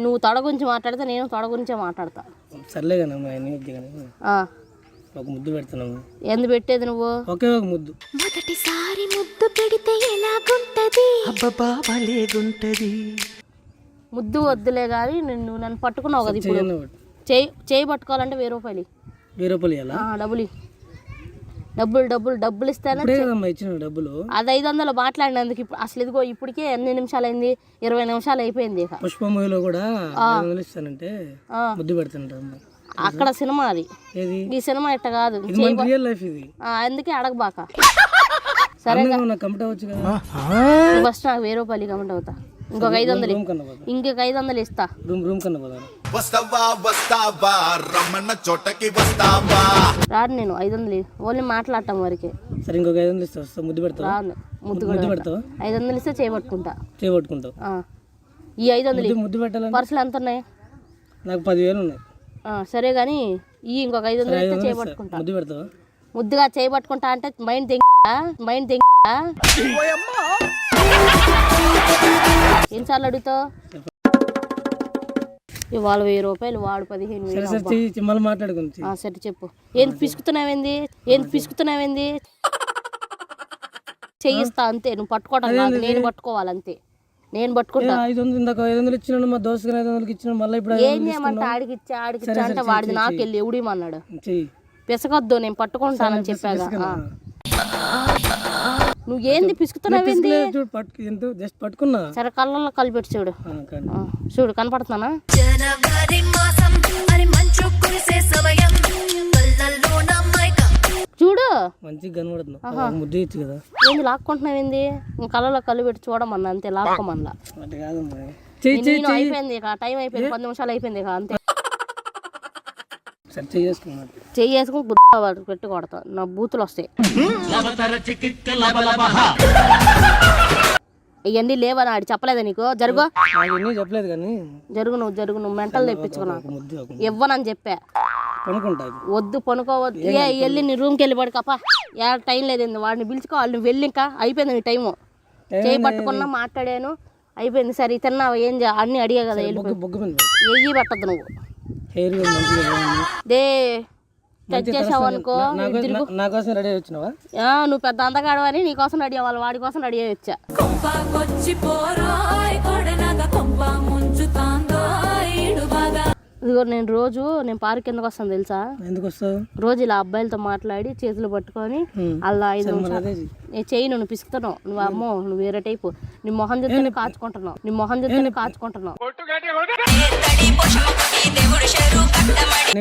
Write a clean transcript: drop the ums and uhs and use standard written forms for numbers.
నువ్వు తొడ గురించి మాట్లాడితే నేను తొడ గురించే మాట్లాడతా. సర్లే ఒక ముద్దు పెడుతున్నావు. ఎందు పెట్టేది నువ్వు? ఒకే ఒక ముద్దు. మొదటిసారి ముద్దు పెడితే ఎలాగుంటది? అబ్బబ్బా భలేగుంటది. ముద్దు వద్దులే కానీ నువ్వు నన్ను పట్టుకున్నావు కదా, ఇప్పుడు చేయి పట్టుకోవాలంటే 1000 రూపాయలు. 1000 రూపాయలు డబ్బులు ఇస్తాను. డబ్బులు అది 500 మాట్లాడినందుకు. ఇప్పుడు అసలు ఇదిగో ఇప్పటికే ఎన్ని నిమిషాలు అయింది? 20 నిమిషాలు అయిపోయింది. పుష్ప మూవీలో కూడా ఇస్తానంటే ముద్దు పెడుతుంటా. అక్కడ సినిమా అది, ఈ సినిమా ఇట్ట కాదు. అందుకే అడగబాక. సరే ఫస్ట్ నాకు 1000 రూపాయలు కమెంట్ అవుతా. ఇంకొక 500 ఇస్తా. రాదు నేను 500 ఓన్లీ మాట్లాడటం వరకే. సరే ఇంకొక 500 ఇస్తా. ముద్దు పెడతావా? ముద్దు పెడతావా? 500 ఇస్తే చేయబట్టుకుంటావు. ఈ 500 ముద్దు పెట్టాలి. పర్సులు ఎంత ఉన్నాయి? నాకు 10,000 ఉన్నాయి. సరే కానీ ఈ ఇంకొక 500 ఇస్తే చేయబట్టుకుంటా. ముద్దు పెడతావా? ముద్దుగా చేయబట్టుకుంటా అంటే మైండ్ ఎన్నిసార్లు అడుగుతావు? ఇవాళ 1000 రూపాయలు, వాడు 15,000. మాట్లాడుకుంది. సరే చెప్పు. ఏంది పిసుకుతున్నావేంది? చెయ్యిస్తా అంతే. నువ్వు పట్టుకోవటం కాదు, నేను పట్టుకోవాలంతే. నేను పట్టుకుంటా. 500 ఇచ్చిన మా దోస్తు 500 ఇచ్చిన మళ్ళీ ఇప్పుడు ఏం చేయమంటే ఆడికిచ్చా అంటే వాడిది నాకు వెళ్ళి ఎవడేమన్నాడు? పిసకొద్దు, నేను పట్టుకుంటానని చెప్పాగా. నువ్వు ఏంది పిసుకుతున్నావేంది? పట్టుకున్నా. సరే కళ్ళల్లో కలిపెట్టి చూడు. కనపడుతున్నానా? చూడు మంచిగా కనబడుతున్నా. ముద్దు ఇచ్చు కదా. ఏంది లాక్కుంటున్నావేంది? కళ్ళలో కళ్ళు పెట్టి చూడమన్నా అంతే, లాక్కోమన్నా. అయిపోయింది టైం అయిపోయింది, 10 నిమిషాలు అయిపోయింది అంతే. చెయ్యేసుకుని బుద్ధ పెట్టి కొడతా, నా బూతులు వస్తాయి. ఇవన్నీ లేవని ఆడి చెప్పలేదా నీకు? జరుగు నువ్వు మెంటల్ తెప్పించుకున్నా. ఇవ్వనని చెప్పా. వద్దు పనుకోవద్దు. వెళ్ళి నీ రూమ్కి వెళ్ళి పడుకోపా. టైం లేదండి, వాడిని పిలుచుకోవాలి. నువ్వు వెళ్ళి ఇంకా అయిపోయింది నీ టైము. చేయి పట్టుకున్నా, మాట్లాడాను, అయిపోయింది. సరే తిన్నావా? ఏం అన్ని అడిగా కదా. వెయ్యి పెట్టద్దు నువ్వు. టచ్ చేసావు అనుకో. నువ్వు పెద్ద అందగాడవని నీ కోసం రెడీ అవ్వాలి, వాడి కోసం రెడీ అయ్యి వచ్చా. ఇదిగో నేను పార్క్ ఎందుకు వస్తాను తెలుసా? రోజు ఇలా అబ్బాయిలతో మాట్లాడి చేతులు పట్టుకొని అలా 5 నిమిషాలు చెయ్యి. నువ్వు పిసుకుతున్నావు. నువ్వు అమ్మో, నువ్వు వేరే టైపు. నీ మొహం చూస్తే కాచుకుంటున్నావు.